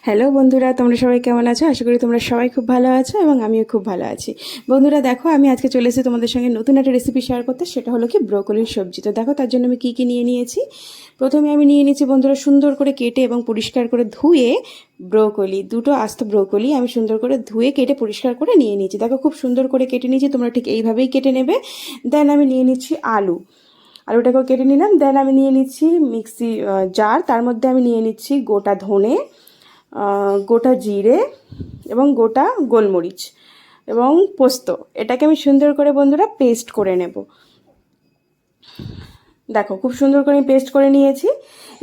Hello বন্ধুরা, তোমরা সবাই কেমন আছো? আশা করি তোমরা সবাই খুব ভালো আছো এবং আমিও খুব ভালো আছি। বন্ধুরা দেখো, আমি আজকে চলে এসেছি তোমাদের সঙ্গে নতুন একটা রেসিপি শেয়ার করতে। সেটা হলো কি ব্রোকলির সবজি। তো দেখো তার জন্য আমি কী নিয়ে নিয়েছি। প্রথমে আমি নিয়ে নিয়েছি বন্ধুরা সুন্দর করে কেটে এবং পরিষ্কার করে ধুয়ে ব্রোকলি, দুটো আস্ত ব্রোকলি আমি সুন্দর করে ধুয়ে কেটে পরিষ্কার করে নিয়ে নিয়েছি। দেখো খুব সুন্দর করে কেটে নিয়েছি, তোমরা ঠিক এইভাবেই কেটে নেবে। দেন আমি নিয়ে নিচ্ছি আলুটাকেও কেটে নিলাম। দেন আমি নিয়ে নিচ্ছি মিক্সি জার, তার মধ্যে আমি নিয়ে নিচ্ছি গোটা ধনে, গোটা জিরে এবং গোটা গোলমরিচ এবং পোস্ত। এটাকে আমি সুন্দর করে বন্ধুরা পেস্ট করে নেব। দেখো খুব সুন্দর করে আমি পেস্ট করে নিয়েছি।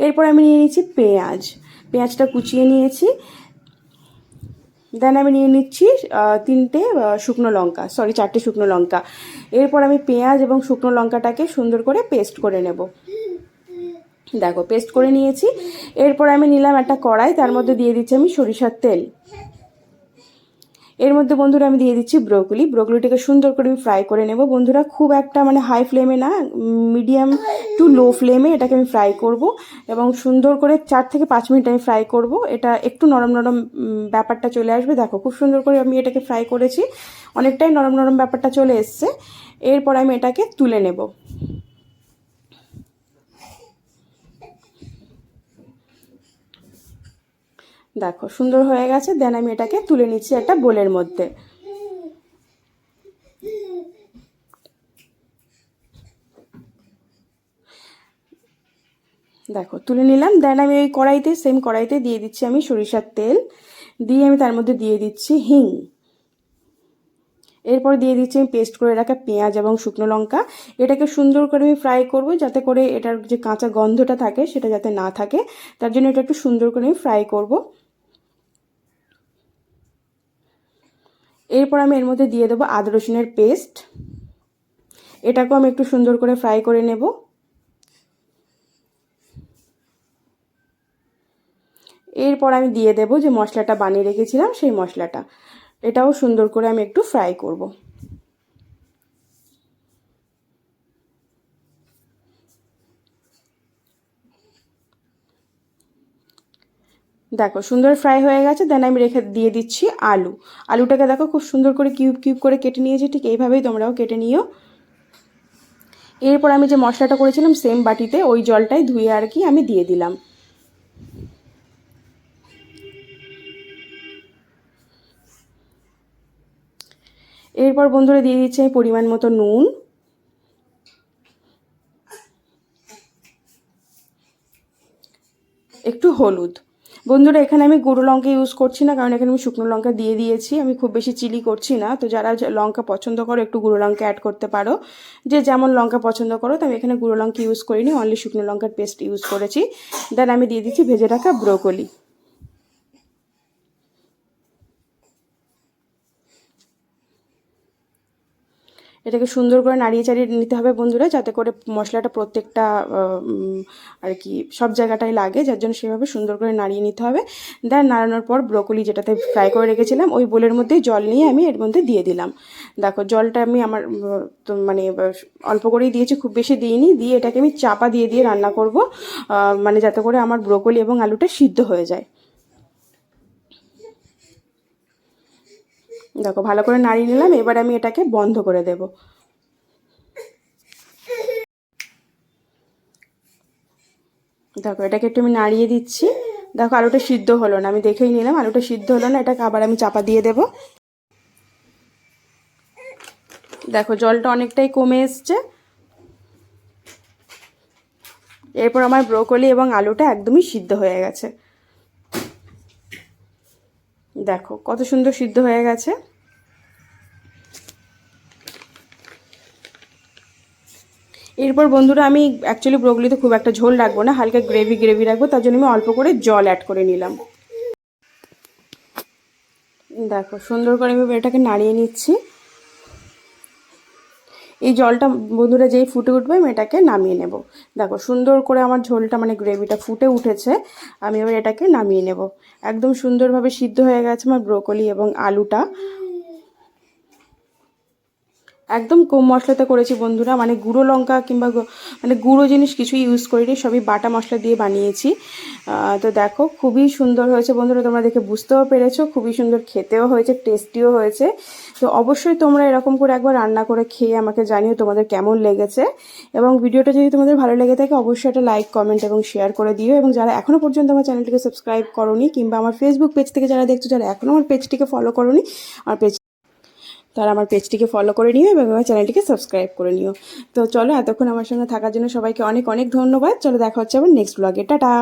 এরপর আমি নিয়ে নিচ্ছি পেঁয়াজটা কুচিয়ে নিয়েছি। দেন আমি নিয়ে নিচ্ছি চারটে শুকনো লঙ্কা। এরপর আমি পেঁয়াজ এবং শুকনো লঙ্কাটাকে সুন্দর করে পেস্ট করে নেব। দেখো পেস্ট করে নিয়েছি। এরপর আমি নিলাম একটা কড়াই, তার মধ্যে দিয়ে দিচ্ছি আমি সরিষার তেল। এর মধ্যে বন্ধুরা আমি দিয়ে দিচ্ছি ব্রোকলিটাকে সুন্দর করে আমি ফ্রাই করে নেব বন্ধুরা। খুব একটা হাই ফ্লেমে না, মিডিয়াম টু লো ফ্লেমে এটাকে আমি ফ্রাই করব এবং সুন্দর করে 4 থেকে 5 মিনিট আমি ফ্রাই করব। এটা একটু নরম নরম ব্যাপারটা চলে আসবে। দেখো খুব সুন্দর করে আমি এটাকে ফ্রাই করেছি, অনেকটাই নরম নরম ব্যাপারটা চলে এসছে। এরপর আমি এটাকে তুলে নেব। দেখো সুন্দর হয়ে গেছে। দেন আমি এটাকে তুলে নিচ্ছি একটা বোলের মধ্যে। দেখো তুলে নিলাম। দেন আমি ওই সেম কড়াইতে দিয়ে দিচ্ছি আমি সরিষার তেল, দিয়ে আমি তার মধ্যে দিয়ে দিচ্ছি হিং। এরপর দিয়ে দিচ্ছি আমি পেস্ট করে রাখা পেঁয়াজ এবং শুকনো লঙ্কা। এটাকে সুন্দর করে আমি ফ্রাই করব, যাতে করে এটার যে কাঁচা গন্ধটা থাকে সেটা যাতে না থাকে। তার জন্য এটা একটু সুন্দর করে আমি ফ্রাই করব। এরপর আমি এর মধ্যে দিয়ে দেবো আদা রসুনের পেস্ট। এটাকেও আমি একটু সুন্দর করে ফ্রাই করে নেব। এরপর আমি দিয়ে দেবো যে মশলাটা বানিয়ে রেখেছিলাম সেই মশলাটা। এটাও সুন্দর করে আমি একটু ফ্রাই করব। দেখো সুন্দর ফ্রাই হয়ে গেছে। দেন আমি দিয়ে দিচ্ছি আলুটাকে দেখো খুব সুন্দর করে কিউব কিউব করে কেটে নিয়েছি। ঠিক এইভাবেই তোমরাও কেটে নিও। এরপর আমি যে মশলাটা করেছিলাম সেম বাটিতে ওই জলটাই ধুয়ে আর কি আমি দিয়ে দিলাম। এরপর বন্ধুরা দিয়ে দিচ্ছি আমি পরিমাণ মতো নুন, একটু হলুদ। বন্ধুরা এখানে আমি গুঁড়ো লঙ্কা ইউজ করছি না, কারণ এখানে আমি শুকনো লঙ্কা দিয়ে দিয়েছি। আমি খুব বেশি চিলি করছি না। তো যারা লঙ্কা পছন্দ করো একটু গুঁড়ো লঙ্কা অ্যাড করতে পারো, যে যেমন লঙ্কা পছন্দ করো। তো আমি এখানে গুঁড়ো লঙ্কা ইউজ করিনি, অনলি শুকনো লঙ্কার পেস্ট ইউজ করেছি। দেন আমি দিয়ে দিচ্ছি ভেজে রাখা ব্রোকলি। এটাকে সুন্দর করে নাড়িয়ে চাড়িয়ে নিতে হবে বন্ধুরা, যাতে করে মশলাটা প্রত্যেকটা আর কি সব জায়গাটায় লাগে, যার জন্য সেভাবে সুন্দর করে নাড়িয়ে নিতে হবে। দেন নাড়ানোর পর ব্রোকলি যেটাতে ফ্রাই করে রেখেছিলাম ওই বোলের মধ্যে জল নিয়ে আমি এর মধ্যে দিয়ে দিলাম। দেখো জলটা আমি আমার অল্প করেই দিয়েছি, খুব বেশি দিইনি। দিয়ে এটাকে আমি চাপা দিয়ে দিয়ে রান্না করব, যাতে করে আমার ব্রোকলি এবং আলুটা সিদ্ধ হয়ে যায়। দেখো ভালো করে নাড়িয়ে নিলাম। এবার আমি এটাকে বন্ধ করে দেব। দেখো এটাকে একটু আমি নাড়িয়ে দিচ্ছি। দেখো আলুটা সিদ্ধ হলো না, আমি দেখেই নিলাম আলুটা সিদ্ধ হলো না। এটাকে আবার আমি চাপা দিয়ে দেব। দেখো জলটা অনেকটাই কমে এসছে। এরপর আমার ব্রোকলি এবং আলুটা একদমই সিদ্ধ হয়ে গেছে। দেখো কত সুন্দর সিদ্ধ হয়ে গেছে। এরপর বন্ধুরা আমি অ্যাকচুয়ালি ব্রোকলিতে খুব একটা ঝোল রাখবো না, হালকা গ্রেভি রাখবো। তার জন্য আমি অল্প করে জল অ্যাড করে নিলাম। দেখো সুন্দর করে আমি এটাকে নাড়িয়ে নিচ্ছি। এই জলটা বন্ধুরা যেই ফুটে উঠবে আমি এটাকে নামিয়ে নেব। দেখো সুন্দর করে আমার ঝোলটা গ্রেভিটা ফুটে উঠেছে। আমি এবার এটাকে নামিয়ে নেব। একদম সুন্দরভাবে সিদ্ধ হয়ে গেছে আমার ব্রোকলি এবং আলুটা। একদম কম মশলাতে করেছি বন্ধুরা, মানে গুঁড়ো লঙ্কা কিংবা মানে গুঁড়ো জিনিস কিছুই ইউজ করিনি, সবই বাটা মশলা দিয়ে বানিয়েছি। তো দেখো খুবই সুন্দর হয়েছে বন্ধুরা, তোমরা দেখে বুঝতেও পেরেছো, খুবই সুন্দর খেতেও হয়েছে, টেস্টিও হয়েছে। তো অবশ্যই তোমরা এরকম করে একবার রান্না করে খেয়ে আমাকে জানিও তোমাদের কেমন লেগেছে। এবং ভিডিওটা যদি তোমাদের ভালো লেগে থাকে অবশ্যই একটা লাইক, কমেন্ট এবং শেয়ার করে দিও। এবং যারা এখনও পর্যন্ত আমার চ্যানেলটিকে সাবস্ক্রাইব করোনি, কিংবা আমার ফেসবুক পেজ থেকে যারা দেখছো, যারা এখনও আমার পেজটিকে ফলো করোনি, আমার পেজ তারা আমার পেজটিকে ফলো করে নিও এবং আমার চ্যানেলটিকে সাবস্ক্রাইব করে নিও। তো চলো, এতক্ষণ আমার সঙ্গে থাকার জন্য সবাইকে অনেক অনেক ধন্যবাদ। চলো দেখা হচ্ছে আবার নেক্সট ব্লগে। টাটা।